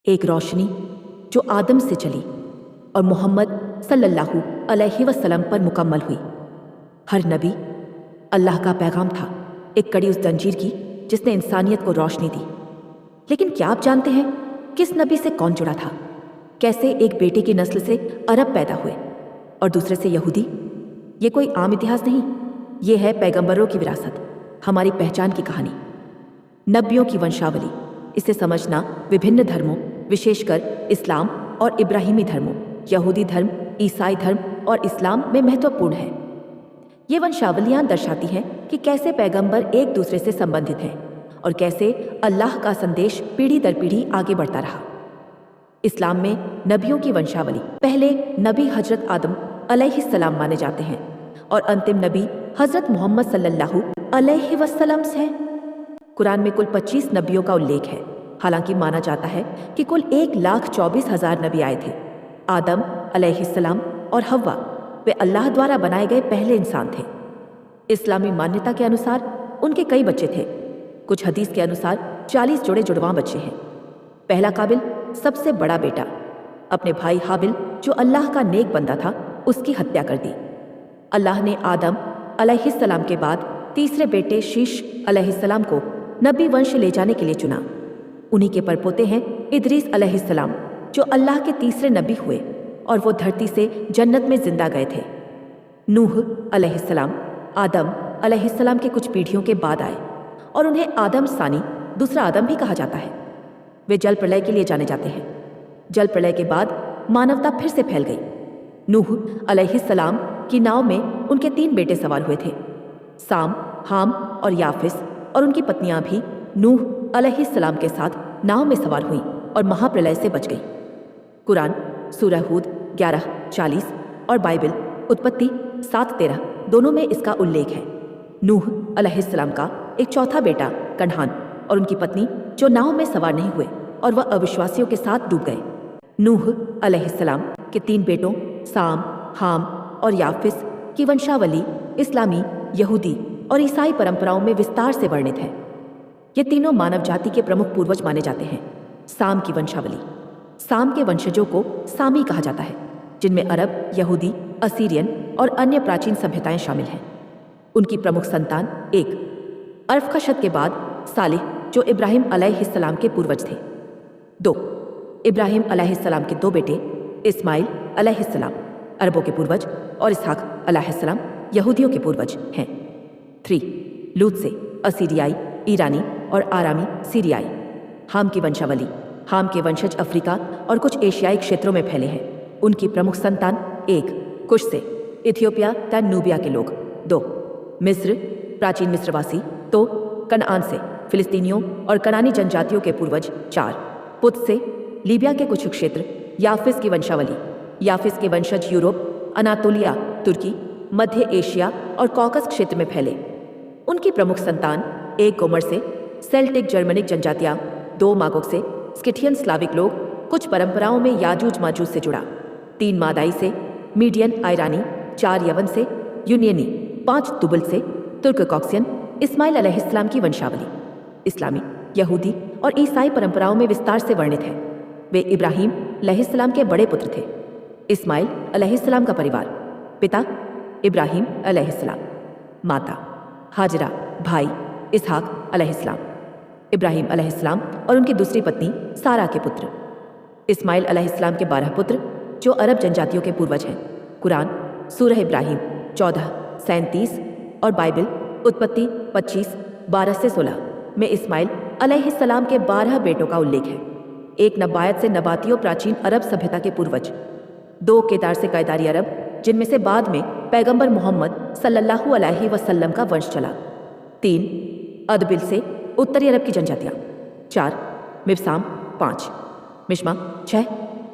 एक रोशनी जो आदम से चली और मोहम्मद सल्लल्लाहु अलैहि वसल्लम पर मुकम्मल हुई। हर नबी अल्लाह का पैगाम था, एक कड़ी उस जंजीर की जिसने इंसानियत को रोशनी दी। लेकिन क्या आप जानते हैं किस नबी से कौन जुड़ा था? कैसे एक बेटे की नस्ल से अरब पैदा हुए और दूसरे से यहूदी? ये कोई आम इतिहास नहीं, ये है पैगंबरों की विरासत, हमारी पहचान की कहानी, नबियों की वंशावली। इसे समझना विभिन्न धर्मों, विशेषकर इस्लाम और इब्राहिमी धर्मों, यहूदी धर्म, ईसाई धर्म और इस्लाम में महत्वपूर्ण है। ये वंशावलियां दर्शाती हैं कि कैसे पैगंबर एक दूसरे से संबंधित हैं और कैसे अल्लाह का संदेश पीढ़ी दर पीढ़ी आगे बढ़ता रहा। इस्लाम में नबियों की वंशावली, पहले नबी हजरत आदम अलैहिस्सलाम माने जाते हैं और अंतिम नबी हजरत मोहम्मद सल्लल्लाहु अलैहि वसल्लम हैं। कुरान में कुल 25 नबियों का उल्लेख है। हालांकि माना जाता है कि कुल 1,24,000 नबी आए थे। आदम अलैहिस्सलाम और हव्वा वे अल्लाह द्वारा बनाए गए पहले इंसान थे। इस्लामी मान्यता के अनुसार उनके कई बच्चे थे। कुछ हदीस के अनुसार 40 जोड़े जुड़वां बच्चे हैं। पहला काबिल, सबसे बड़ा बेटा, अपने भाई हाबिल जो अल्लाह का नेक बंदा था उसकी हत्या कर दी। अल्लाह ने आदम अलैहिस्सलाम के बाद तीसरे बेटे शीश अलैहिस्सलाम को नबी वंश ले जाने के लिए चुना। उन्हीं के परपोते हैं इदरीस अलैहिस्सलाम जो अल्लाह के तीसरे नबी हुए और वो धरती से जन्नत में जिंदा गए थे। नूह अलैहिस्सलाम आदम अलैहिस्सलाम के कुछ पीढ़ियों के बाद आए और उन्हें आदम सानी, दूसरा आदम भी कहा जाता है। वे जल प्रलय के लिए जाने जाते हैं। जल प्रलय के बाद मानवता फिर से फैल गई। नूह अलैहिस्सलाम की नाव में उनके 3 बेटे सवार हुए थे, साम, हाम और याफिस, और उनकी पत्नियां भी नूह अलैहिस्सलाम के साथ नाव में सवार हुईं और महाप्रलय से बच गई। कुरान सूरह हूद 11:40 और बाइबल उत्पत्ति 7:13 दोनों में इसका उल्लेख है। नूह अलैहिस्सलाम का एक चौथा बेटा कन्हान और उनकी पत्नी जो नाव में सवार नहीं हुए और वह अविश्वासियों के साथ डूब गए। नूह अलैहिस्सलाम के 3 बेटों साम, हाम और याफिस की वंशावली इस्लामी, यहूदी और ईसाई परंपराओं में विस्तार से वर्णित है। ये तीनों मानव जाति के प्रमुख पूर्वज माने जाते हैं। साम की वंशावली, साम के वंशजों को सामी कहा जाता है, जिनमें अरब, यहूदी, असीरियन और अन्य प्राचीन सभ्यताएं शामिल हैं। उनकी प्रमुख संतान 1 अर्फखशद के बाद सालेह जो इब्राहिम अलैहिस्सलाम के पूर्वज थे। 2 इब्राहिम अलैहिस्सलाम के 2 बेटे इस्माइल अलैहिस्सलाम अरबों के पूर्वज और इसहाक अलैहिस्सलाम यहूदियों के पूर्वज हैं। 3 लूत से असीरियाई, ईरानी और आरामी सीरियाई। हाम की वंशावली, हाम के वंशज अफ्रीका और कुछ एशियाई क्षेत्रों में फैले हैं। उनकी प्रमुख संतान 1 कुश से इथियोपिया तथा नूबिया के लोग। 2 मिस्र, प्राचीन मिस्रवासी। तो कनान से फिलिस्तीनियों और कनानी जनजातियों के पूर्वज। 4 पुत से लीबिया के कुछ क्षेत्र। याफिस की वंशावली, याफिस के वंशज यूरोप, अनातोलिया, तुर्की, मध्य एशिया और कॉकस क्षेत्र में फैले। उनकी प्रमुख संतान 1 गोमर से सेल्टिक जर्मनिक जनजातियां। 2 मागोग से स्किथियन स्लाविक लोग, कुछ परंपराओं में याजूज माजूज से जुड़ा। 3 मादाई से मीडियन आयरानी। 4 यवन से यूनियनी। 5 तुबल से तुर्क कॉक्सियन। इस्माइल अलैहिस्सलाम की वंशावली इस्लामी, यहूदी और ईसाई परंपराओं में विस्तार से वर्णित है। वे इब्राहिम अलैहिस्सलाम के बड़े पुत्र थे। इस्माइल अलैहिस्सलाम का परिवार, पिता इब्राहिम अलैहिस्सलाम, माता हाजरा, भाई इसहाक अलैहिस्सलाम, इब्राहिम अलैहिस्सलाम और उनकी दूसरी पत्नी सारा के पुत्र। इस्माइल अलैहिस्सलाम के 12 पुत्र जो अरब जनजातियों के पूर्वज हैं। कुरान सूरह इब्राहिम 14:37 और बाइबल उत्पत्ति 25:12 से 16 में इस्माइल अलैहिस्सलाम के 12 बेटों का उल्लेख है। 1 नबायत से नबातियों प्राचीन अरब सभ्यता के पूर्वज। 2 केदार से कैदारी अरब, जिनमें से बाद में पैगंबर मोहम्मद सल्लल्लाहु अलैहि वसल्लम का वंश चला। 3 अदबिल से उत्तरी अरब की जनजातियां। 4 मिबसाम। 5 मिश्मा। 6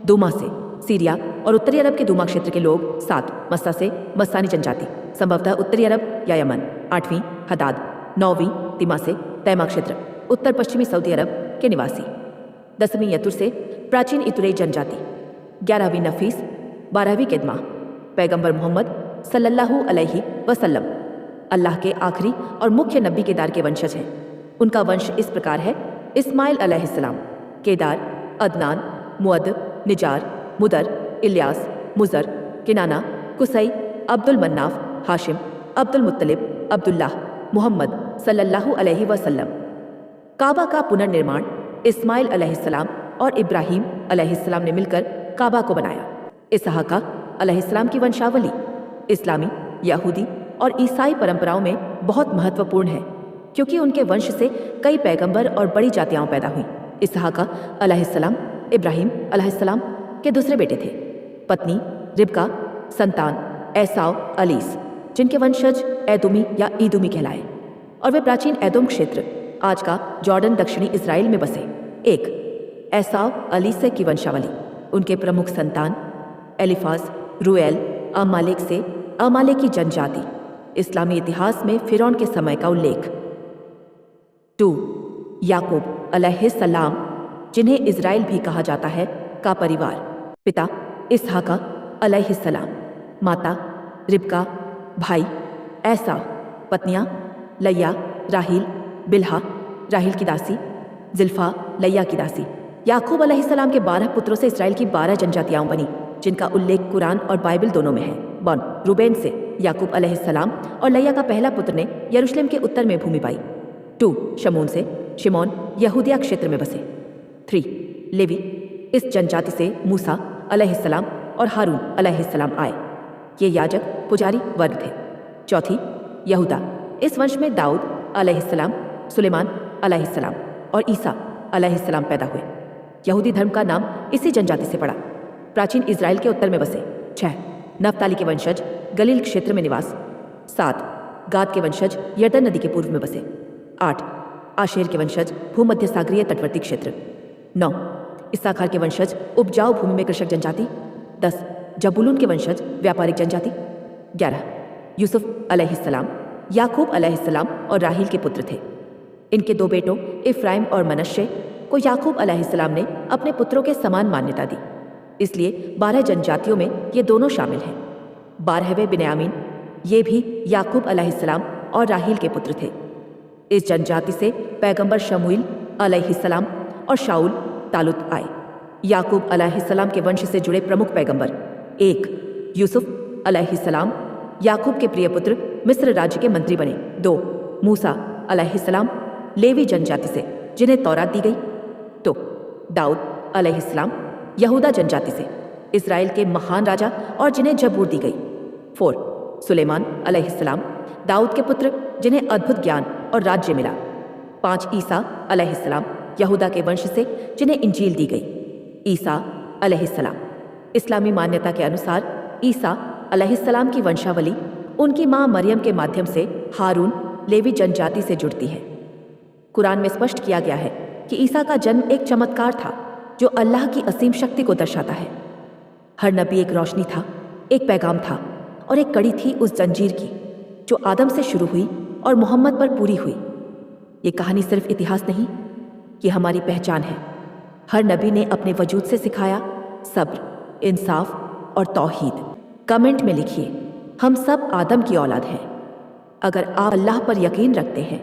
दूमा से सीरिया और उत्तरी अरब के दूमा क्षेत्र के लोग। 7 मस्सा से मस्सानी जनजाति, संभवतः उत्तरी अरब या यमन। 8वीं हदाद। 9वीं तिमा से तैमा क्षेत्र, उत्तर पश्चिमी सऊदी अरब के निवासी। 10वीं यतुर से प्राचीन इतुरई जनजाति। 11वीं नफीस। 12वीं केदमा। पैगंबर मोहम्मद सल्लल्लाहु अलैहि वसल्लम अल्लाह के आखिरी और मुख्य नबी केदार के वंशज हैं। उनका वंश इस प्रकार है: इस्माइल अलैहिस्सलाम, केदार, अदनान, मुअद, निजार, मुदर, इलियास, मुजर, किनाना, कुसई, अब्दुल मन्नाफ, हाशिम, अब्दुल मुत्तलिब, अब्दुल्लाह, मोहम्मद सल्लल्लाहु अलैहि वसल्लम। काबा का पुनर्निर्माण इस्माइल अलैहिस्सलाम और इब्राहीम अलैहिस्सलाम ने मिलकर काबा को बनाया। इसहाका अलैहिस्सलाम की वंशावली इस्लामी, यहूदी और ईसाई परंपराओं में बहुत महत्वपूर्ण है, क्योंकि उनके वंश से कई पैगंबर और बड़ी जातियां पैदा हुईं। इसहाका अलैहिस्सलाम इब्राहीम अलैहिस्सलाम के दूसरे बेटे थे। पत्नी रिबका, संतान एसाव अलीस, जिनके वंशज एदुमी या ईदुमी कहलाए, और वे प्राचीन एदोम क्षेत्र, आज का जॉर्डन, दक्षिणी इजराइल में बसे। एक एसाव अलीसे की वंशावली। उनके प्रमुख संतान एलिफाज, रुएल, अमालेक से अमालेक की जनजाति। इस्लामी इतिहास में फिरौन के समय का उल्लेख। 2 याकूब अलैहिस्सलाम, जिन्हें इजराइल भी कहा जाता है, का परिवार। पिता इसहाका अलैहिस्सलाम, माता रिबका, भाई ऐसा, पत्नियां लैया, राहील, बिल्हा, राहील की दासी, जिल्फा, लैया की दासी। याकूब अलैहिस्सलाम के 12 पुत्रों से इसराइल की 12 जनजातियां बनी, जिनका उल्लेख कुरान और बाइबल दोनों में है। 1 रूबेन से याकूब अलैहिस्सलाम और लैया का पहला पुत्र ने यरूशलेम के उत्तर में भूमि पाई। 2 शमून से शिमोन यहूदिया क्षेत्र में बसे। 3 लेवी, इस जनजाति से मूसा अलैहिस्सलाम और हारून अलैहिस्सलाम आए। ये याजक पुजारी वर्ग थे। 4 यहूदा, इस वंश में दाऊद अलैहिस्सलाम, सुलेमान अलैहिस्सलाम और ईसा अलैहिस्सलाम पैदा हुए। यहूदी धर्म का नाम इसी जनजाति से पड़ा। प्राचीन इजराइल के उत्तर में बसे। 6 नफ्ताली के वंशज गलील क्षेत्र में निवास। 7 गाद के वंशज यरदन नदी के पूर्व में बसे। 8 आशेर के वंशज भूमध्य सागरीय तटवर्ती क्षेत्र। 9 इस्साकार के वंशज उपजाऊ भूमि में कृषक जनजाति। 10 जबूलून के वंशज व्यापारिक जनजाति। 11 यूसुफ अलैहिस्सलाम याकूब अलैहिस्सलाम और राहील के पुत्र थे। इनके 2 बेटों इफ्राइम और मनश्शे को याकूब अलैहिस्सलाम ने अपने पुत्रों के समान मान्यता दी, इसलिए 12 जनजातियों में ये दोनों शामिल हैं। 12वें बिन्यामीन, ये भी याकूब अलैहिस्सलाम और राहील के पुत्र थे। इस जनजाति से पैगंबर शमूएल अलैहिस्सलाम और शाऊल तालुत आए। याकूब अलैहिस्सलाम के वंश से जुड़े प्रमुख पैगंबर। 1 यूसुफ अलैहिस्सलाम, याकूब के प्रिय पुत्र, मिस्र राज्य के मंत्री बने। 2 मूसा अलैहिस्सलाम, लेवी जनजाति से, जिन्हें तौरात दी गई। 2 दाऊद अलैहिस्सलाम, यहूदा जनजाति से, इजराइल के महान राजा और जिन्हें जबूर दी गई। 4 सुलेमान अलैहिस्सलाम, दाऊद के पुत्र, जिन्हें अद्भुत ज्ञान और राज्य मिला। 5 ईसा अलैहिस्सलाम, यहूदा के वंश से, जिन्हें इंजील दी गई। ईसा अलैहिस्सलाम, इस्लामी मान्यता के अनुसार ईसा अलैहिस्सलाम की वंशावली उनकी मां मरियम के माध्यम से हारून लेवी जनजाति से जुड़ती है। कुरान में स्पष्ट किया गया है कि ईसा का जन्म एक चमत्कार था जो अल्लाह की असीम शक्ति को दर्शाता है। हर नबी एक रोशनी था, एक पैगाम था और एक कड़ी थी उस जंजीर की जो आदम से शुरू हुई और मोहम्मद पर पूरी हुई। ये कहानी सिर्फ इतिहास नहीं, ये हमारी पहचान है। हर नबी ने अपने वजूद से सिखाया सब्र, इंसाफ और तौहीद। कमेंट में लिखिए, हम सब आदम की औलाद हैं। अगर आप अल्लाह पर यकीन रखते हैं